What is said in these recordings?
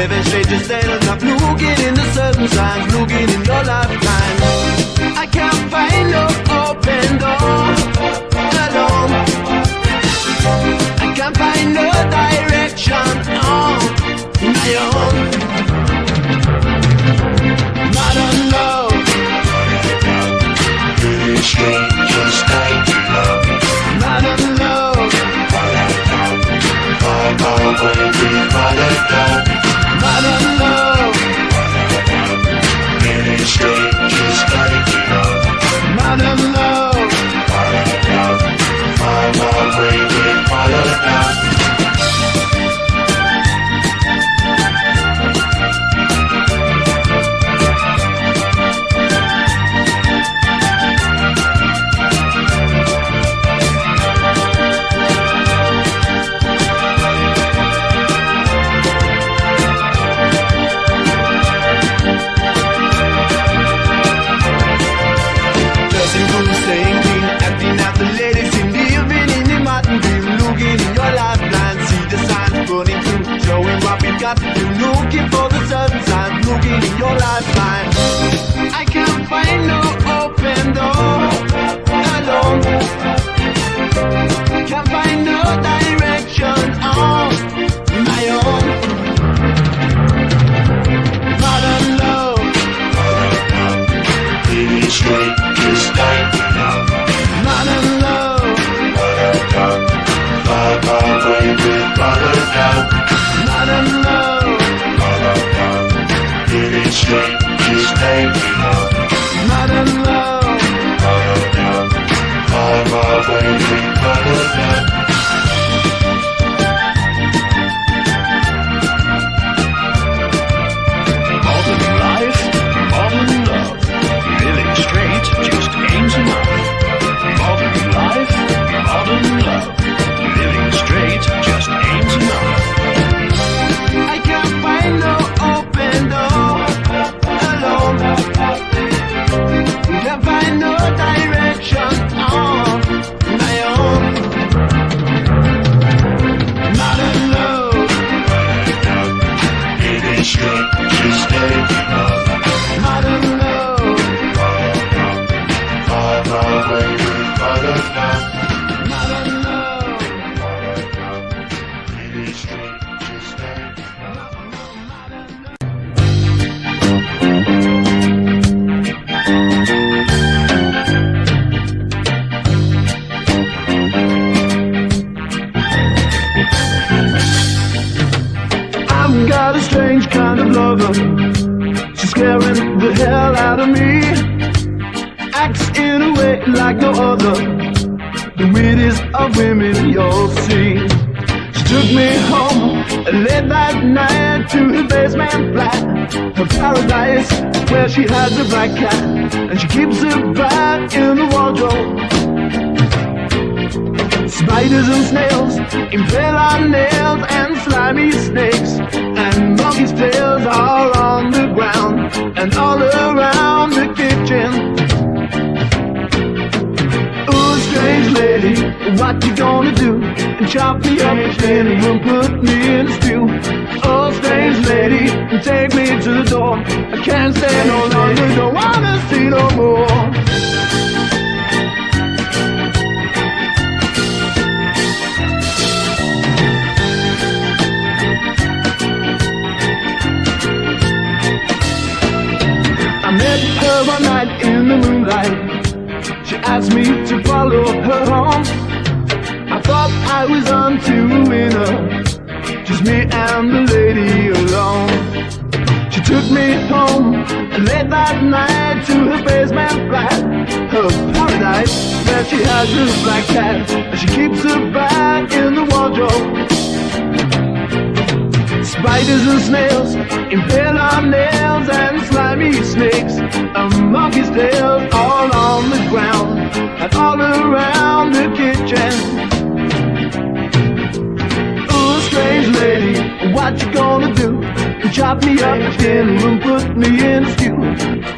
living straight, just standing up, looking into certain signs, looking in your lifetime. I can't find no open door alone. I can't find no direction on my own. Modern love, really straight, just like you love. modern love, Find my way, we follow down. modern love, Really straight, just like you love. modern love. Find my way, we follow down. Dressing cool, staying clean, acting out the ladies in living in the modern dream, looking in your lifeline, see the signs running through, showing what we've got to do, looking for the certain signs, looking in your lifeline. I can't find no open door alone. Can't find no direction on my own. Modern love, Really straight, just like you love. modern love, Find my way, we follow down. modern love, Really straight, just like you love. modern love. Find my way, we follow down. Modern life, modern love. Living straight just ain't enough. Modern life, modern love. Living straight just ain't enough. I can't find no open door alone. Can't find no direction on my own. Modern love, Really straight, just like you love. modern love, Find my way, we follow down. modern love. Really straight, just like you love. I've got a strange kind of lover. She's scaring the hell out of me. Acts in a way like no other. The weirdest of women you'll see. She took me home late that night to her basement flat. Her paradise is where she has a black cat, and she keeps it back in the wardrobe. Spiders and snails, impale on nails, and slimy snakes, and monkey's tails all on the ground and all around the kitchen. Ooh, strange lady, what you gonna do? And chop me up and put me in a stew. Oh, strange lady, take me to the door. I can't stay no longer, don't wanna see no more. I met her one night in the moonlight. She asked me to follow her home. I thought I was on to a winner, just me and the lady alone. She took me home late that night to her basement flat, her paradise where she has her black cat, and she keeps her back in the wardrobe. Spiders and snails, impale on nails, and slimy snakes, and monkey's tails all on the ground and all around the kitchen. Ooh, strange lady, what you gonna do? Chop me up and put me in a stew.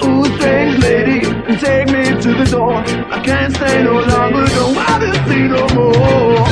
Ooh, strange lady, take me to the door. I can't stay no longer, don't want to see no more.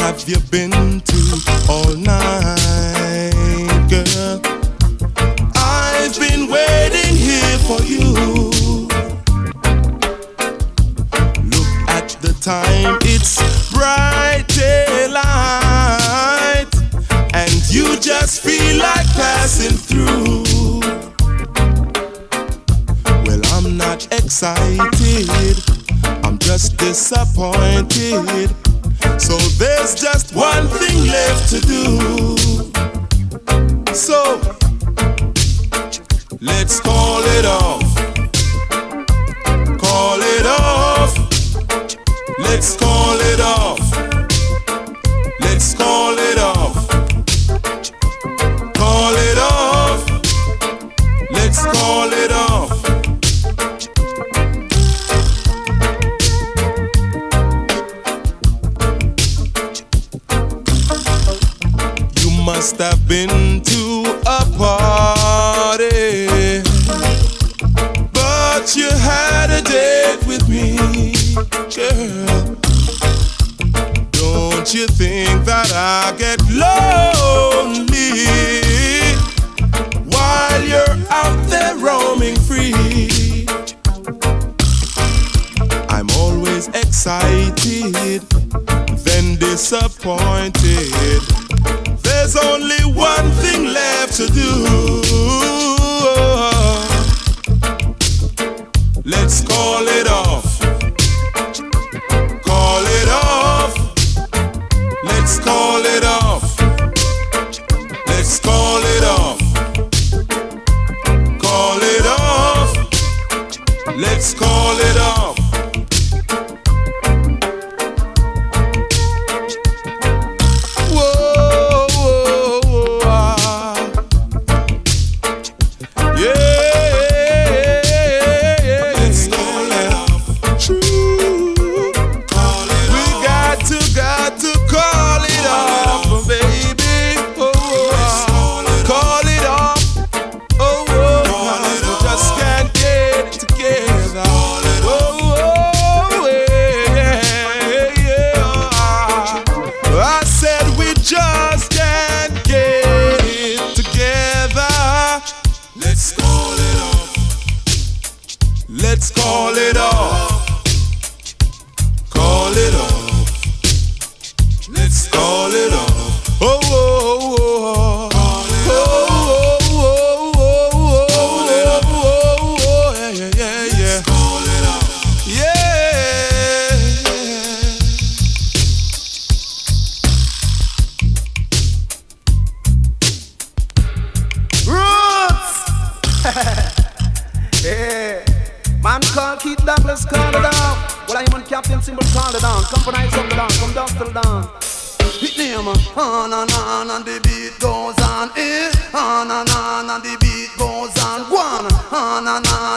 have you been to all night, girl? I've been waiting here for you. Look at the time, it's bright daylight, and you just feel like passing through. Well, I'm not excited, I'm just disappointed. So there's just one thing left to do. So let's call it off. Call it off. Let's call it off. Let's call it off. Call it off. Let's call it off. You must have been to a party, but you had a date with me, girl. Don't you think that I get lonely while you're out there roaming free? I'm always excited, then disappointed. There's only one thing left to do. Let's call it off. Call it off. Let's call it off. Let's call it off. Call it off. Let's call it off. Whoa, whoa, whoa, yeah. Let's call it off. True. Call it we off. got to call it off, baby. Oh, call it off. Oh, we just can't get it together. Oh, yeah. I said we just can't get it together. Let's call it off. Let's call it off. Call it off. Let's call it off. Oh, oh, oh, oh. Yeah. Call it off. Yeah. Roots! Yeah. Man called Keith Douglas, call it down. Well, I'm on Captain Sinbad, call it down. Companize up the down, come down, still down. Hit name on and the beat goes on, eh? On and the beat goes on, one. On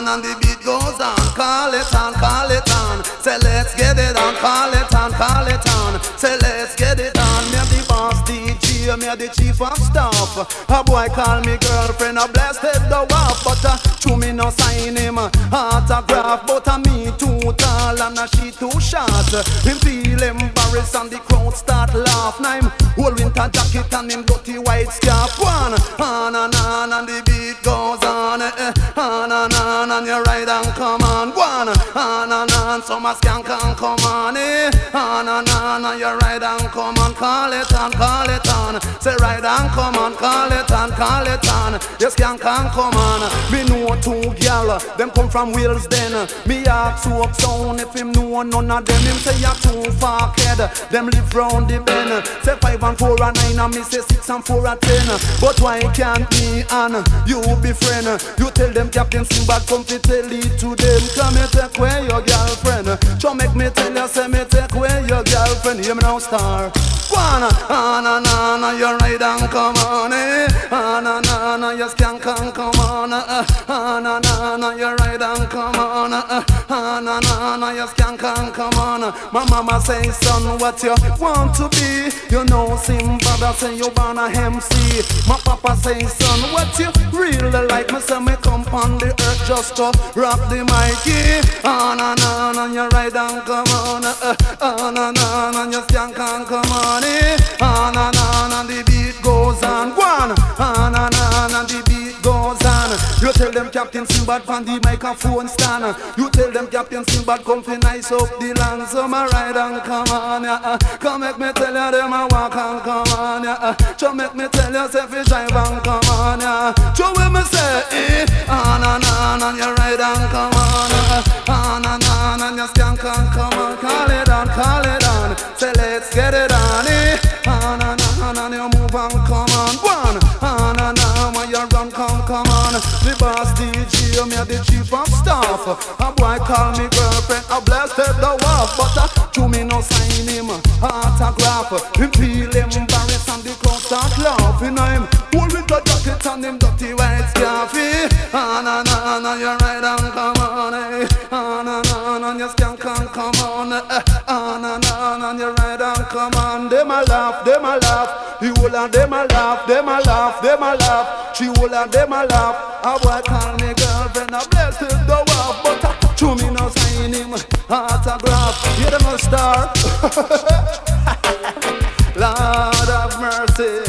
and the beat goes on. Call it on, call it on. Say let's get it on, call it on, call it on. Say let's get it on. Me the boss DJ, me the chief of staff. A boy call me girlfriend, a blessed the wife, but to me no sign him autograph. But me too tall and she too short. Him feel embarrassed and the crowd start laugh. Now him whole winter jacket and him dirty white scarf. One on and the beat goes on, on and you ride and come on. One on, some a skank and come on, on and you ride and come on. Call it on, call it on. Say ride and come on, call it on, call it on. You skank and come on. Me know two gyal, them come from Wales then. Me ask who up sound if him know none of them. Him say you're too far head. Them live round the bend. Say 5 and 4 and 9 and me say 6 and 4 and 10. But why can't me and you be friend? You tell them Captain Sinbad come to tell it to them. Come and take away your girlfriend. So make me tell you, say me take away your girlfriend. Hear me now, star. One, you ride and come on, you skank and come on, you ride and come on, you skank and come on. My mama say, son, what you want to be? You know, Sinbad, I say you born a MC. My papa say, son, what you really like? Me say me come on the earth just to rock the mic. Na na na, you ride and come on. Na na na, you skank and come on. Na na na, the beat goes on. One. Na na na, the beat goes on. You tell them Captain Sinbad from the microphone stand. You tell them Captain Sinbad come fi nice up the land. So my ride and come on, yeah. Come make me tell you them a walk and come on, yeah. So make me tell you say fi drive and come on, yeah. So when me say, na na na, you ride and come on, na na na, you skank and come on. Call it on, say let's get it on, na na na, you move and come on, one, na na, when you run, come on. The boss DJ, me the chief of staff. A boy call me girlfriend, I blessed the wife, but to me no sign him autograph. Him feel embarrassed and the crowd start laughing. I'm hold with the jacket and him dirty white scarf. Na na na, you ride and come on, na na na, you skank and come on, na na na, you ride and come on. Them a laugh, the whole of them a laugh, them a laugh. She whole of them a laugh. A boy call me girlfriend, I blessed the wife, but to me no sign him autograph. You them a star. Lord of mercy.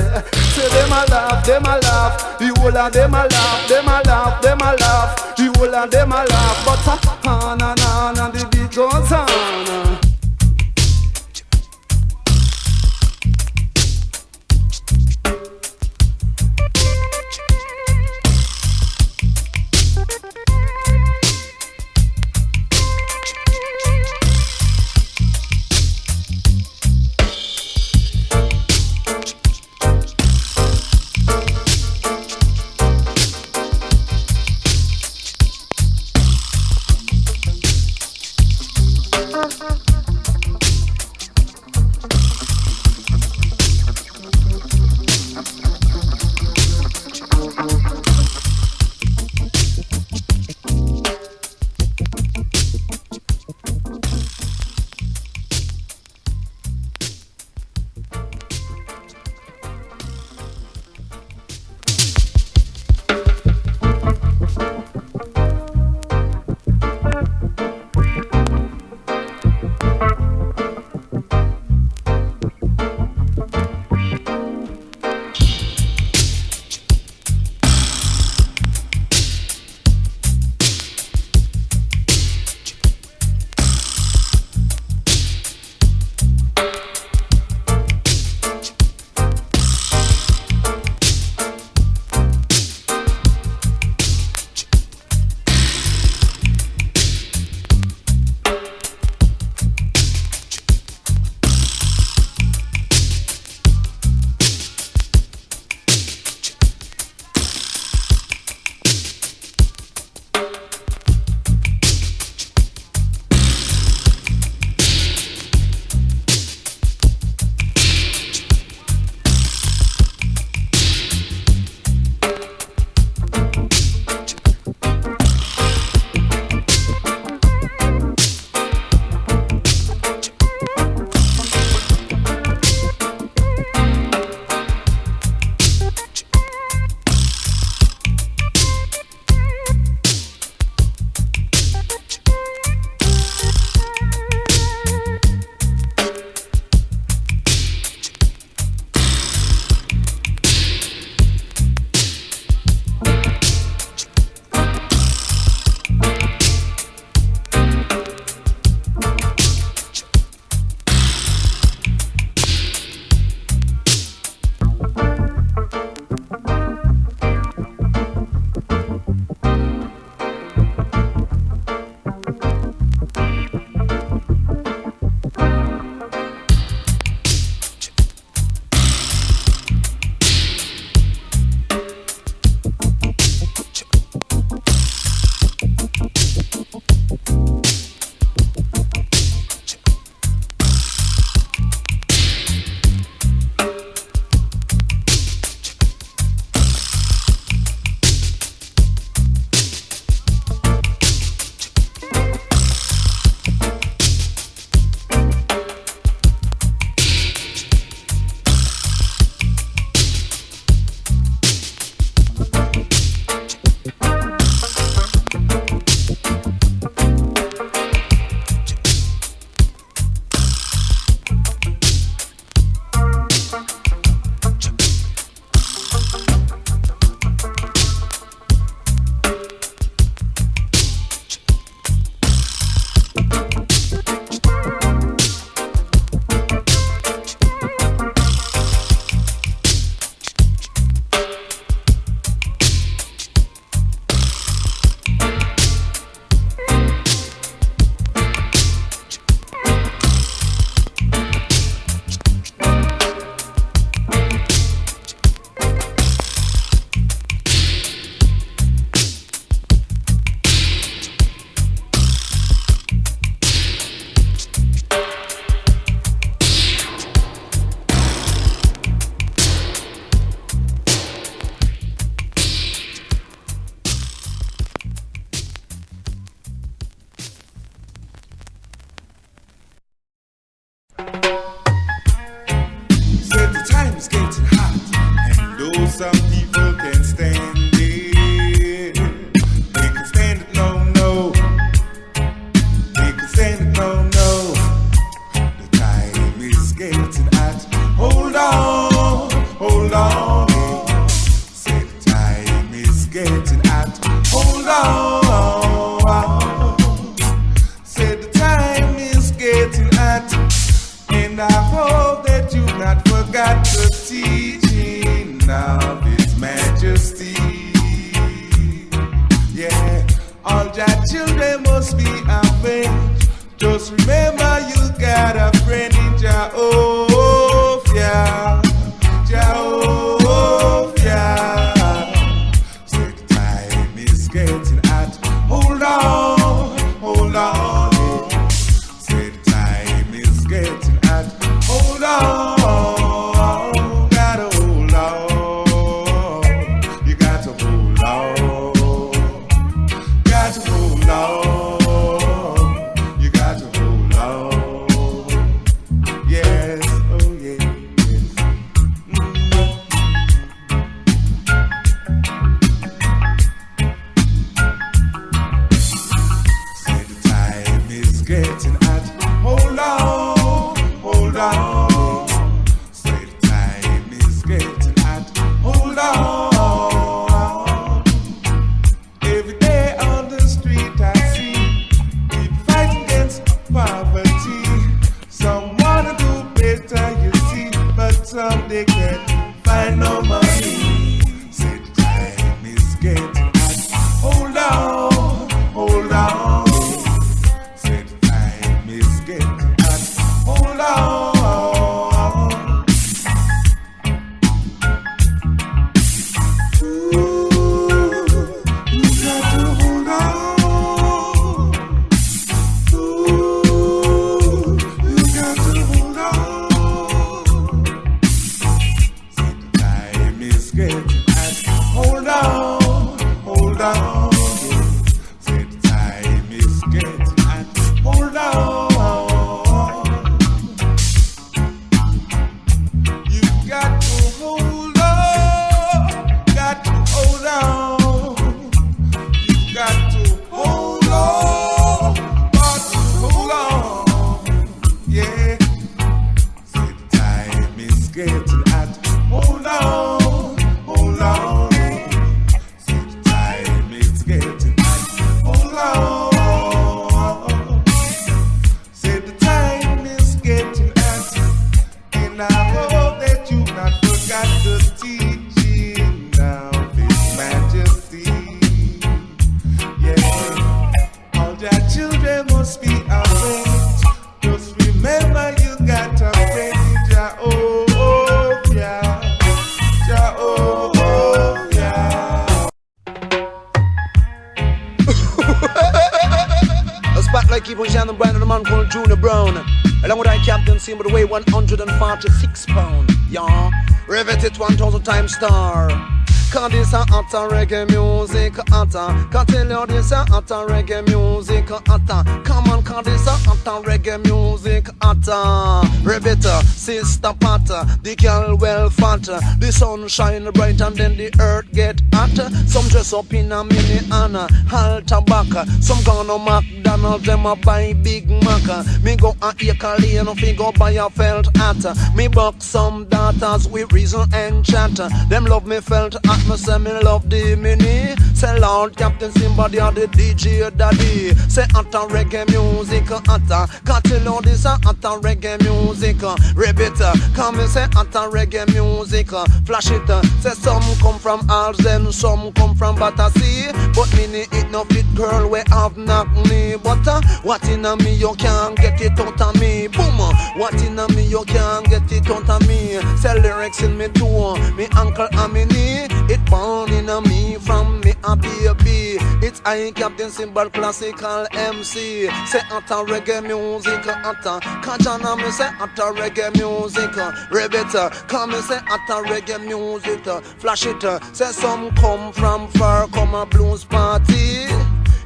Say them a laugh, the whole of them a laugh, the whole of them a laugh, but na na na, the beat goes on. some people can stand it. They can stand it, no, no. They can stand it, no, no. The time is getting hot. Hold on, hold on. Yeah. Say the time is getting hot. Hold on. Say the time is getting hot. And I hope that you've not forgot the teaching of His Majesty. Yeah, all Jah children must be avenged. Just remember you got a friend in Jehovah. Jehovah. Say the time is getting hot. Hold on, hold on. Say the time is getting hot. Hold on, gotta hold on. You got to hold on. Got to hold on. You got to hold on. Yes, oh yes. Say the time is getting hot. Hold on, hold on. Say the time is getting hot. Hold on. Every day on the street I see people fighting against poverty. Some wanna do better, you see, but some they can't find no money. Say the time is getting hot. Hold on, hold on. Say the time is getting hot. Hold on. Ooh, you got to hold on. Ooh, you got to hold on. Say the time is getting hot. Hold on, hold on. Say the time is getting hot. Hold on. You got to hold on. Got to hold on. You got to hold on. Got to hold on. Yeah. Say the time is getting hot. Hold on. Hold on. Say the time is getting hot. Hold on. Say the time is getting hot. And I hope that you've not forgot the teaching of His Majesty. Yeah, all Jah children must be avenged. Just remember you got a friend in Jehovah. Jehovah. A spotlight keep on shining bright on the man called Junior Brown. Along with I Captain Sinbad, the way 146 pound. Yeah, riveted 1,000 times star. Cause this a hotter reggae music hotter. Can tell you this a hotter reggae music hotter. Come on, cause this a hotter reggae music hotter. Rebecca, sister Pata, the girl well fatter. The sun shine bright and then the earth get hotter. Some dress up in a mini Anna, halter backer. Some gonna McDonald's, them a buy Big Mac. Me go a acre lane, fi go buy a felt hat. Me buck some daughters with reason and chatter. Them love me felt hat. Me say me love the mini. Say Lord Captain Sinbad, you're the DJ daddy. Say hotter reggae music hotter. Can't tell you this a hotter reggae music. Rebecca, come and say hotter reggae music. Flash it. Say some come from Alden, some come from Battersea. But mini it no fit girl we have knock me. But what in a me you can't get it out of me. Boom. What in a me you can't get it out of me. Say lyrics in me too. Me uncle and me knee. It born in a me from me a baby. It's I Captain Sinbad classical MC. Say hotter reggae music hotter. Kajana me say hotter reggae music. Rebecca come me say hotter reggae music. Flash it. Say some come from far come a blues party.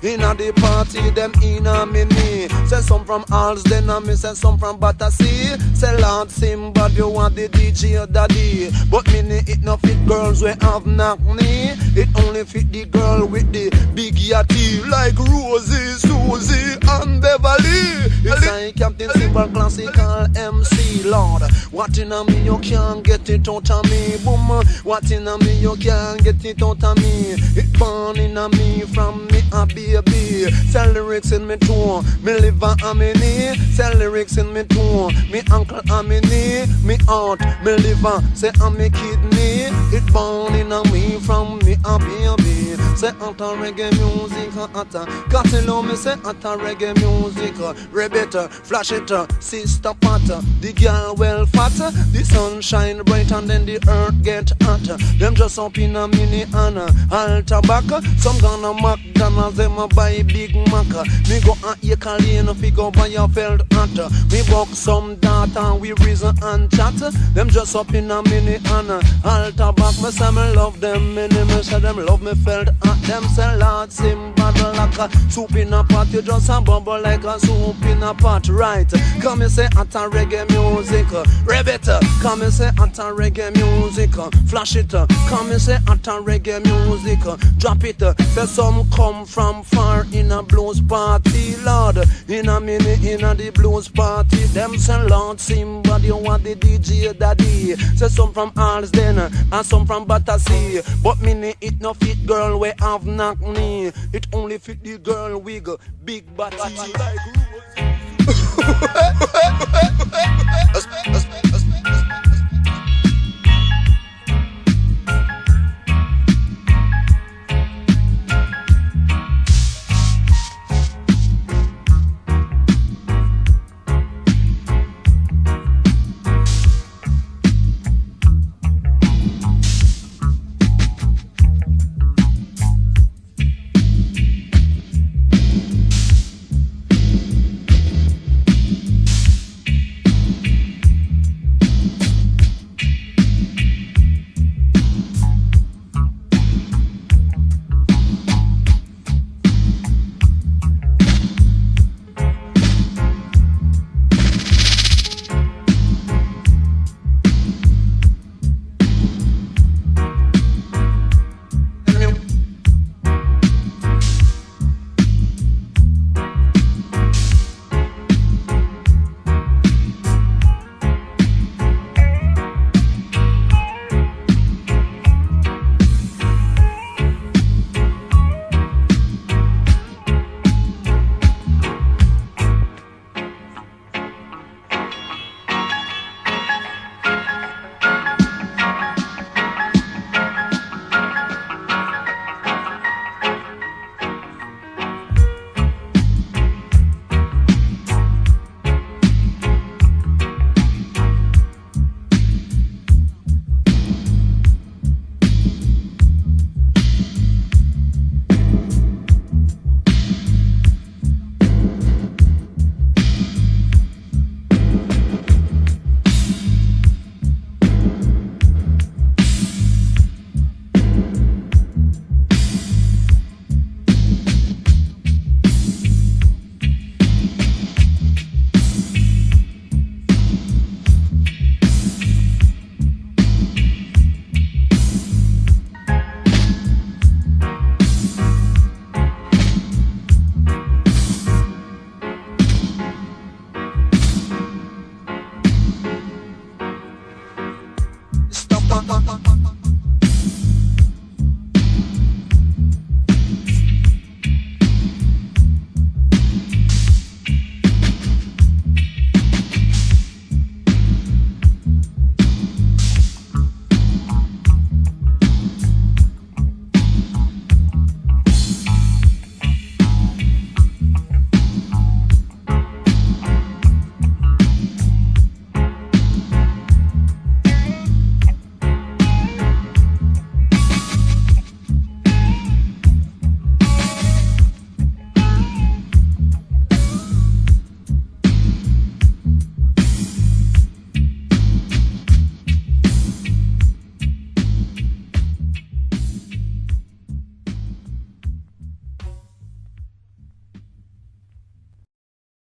Inna the party, them inna me knee. Say some from Alsden and me say some from Battersea. Say Lord Sinbad, you want the DJ daddy. But me it no fit girls we have knock knee. It only fit the girl with the big yatty, like Rosie, Susie and Beverly. It's like Captain Sinbad classical MC, Lord. What inna me you can't get it out of me, boom. What inna me you can't get it out of me. It born inna me from me a baby. Say lyrics in me too, me liver and me knee. Say lyrics in me too, me uncle and me knee. Me aunt, me liver, say and me kidney. It born inna me from me a baby. Say anta reggae music, anta Catilo me say anta reggae music. Rebecca, flash it, sister Pata. The girl well fat, the sun shine bright and then the earth get hot. Them just up in a mini and altar back. Some gonna McDonald's, them a buy Big Mac. Me go and eat a lane, fi go buy a felt hat. Me buck some data, we reason and chat. Them just up in a mini and altar back. Me say me love them mini, me say them love me felt hat. Them say Lord Sinbad like a soup in a pot. You just a bubble like a soup in a pot, right? Come and say at a reggae music. Rebecca, come and say at a reggae music. Flash it, come and say at a reggae music. Drop it, say some come from far in a blues party, Lord. In a minute in a the blues party. Them say Lord Sinbad, you want the DJ daddy. Say some from Alsden and some from Battersea. But me it no fit girl we have knock knee. It only fit the girl wig big body like